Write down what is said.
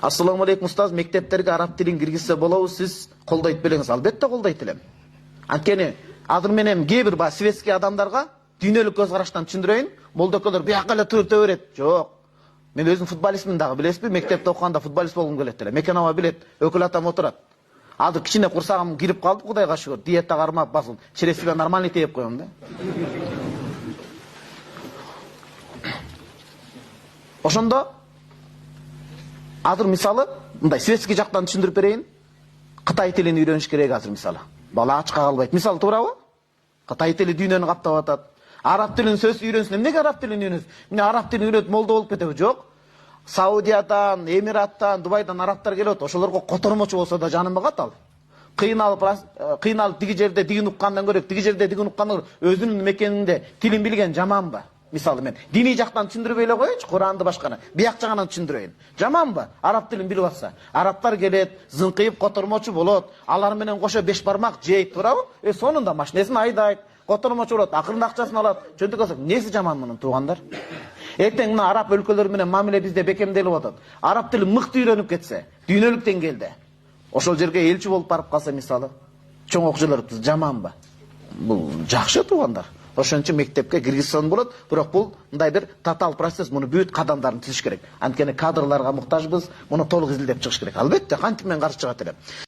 Assalamu alейкум устаз, мектептерге араб тилин киргизсе болобу, сиз колдойт белеңиз? Албетте колдойт элем. Анткени азыр менен кээ бир светский адамдарга дүйнөлүк көз караштан түшүндүрөйүн. Молдоколор бияка эле төртө берет. Жок. Мен өзүм футболистмин дагы, билесизби? Мектепте окуганда футболист болгум келет эле. Мекенова билет, өкүл атам отурат. Азыр кичине курсагым кирип калды, Кудайга шүгүр. Диета кармап басыл. Через себя нормальный тээп коем да. Ошондо азыр мисалы мындай светский жактан түшүндүрүп берейин. Кытай тилин үйрөнүш керек азыр мисалы. Бала ачка калбайт. Мисалы туурабы? Кытай тили дүйнөнү каптап атат. Араб тилин сөз үйрөнсүн. Эмнеге араб тилин үйрөнөсүн? Мына араб тилин үйрөнүп молдо болуп кетеби? Жок. Саудиядан, Эмираттан, Дубайдан арабтар келет. Ошолорго котормочу болсо да жаным багат ал. Кыйналып диги жерде дигин уккандан көрөк, диги жерде дигин уккандан көрөк өзүнүн мекенинде тилин билген жаманбы? Мисалы мен диний жактан түшүндүрүп эле коеюнчу, Куранды башканы. Бияк жагынан түшүндүрөйүн. Жаманбы? Араб тилин билип атса. Арабтар келет, зыңкыйып котормочу болот. Алар менен кошо 5 бармак жейт, туурабы? Сонунда машинесин айдайт, котормочу болот, акырында акчасын алат. Чөнтөк алса, неси жаман мунун туугандар? Эртең мына араб өлкөлөр менен мамиле бизде бекемделип атат. Араб тили мыкты үйрөнүп кетсе, дүйнөлүк деңгээлде, ошол жерге элчи болуп барып калса мисалы, чоң окуучулар жаманбы? Бул жакшы туугандар. Ошончо мектепке киргизсем болот, бирок бул мындай бир татал процесс, муну бүт кадамдарын түзүш керек. Анткени кадрларга муктажбыз, муну толук изилдеп чыгыш керек. Албетте, кантип мен каршы чыгат элем.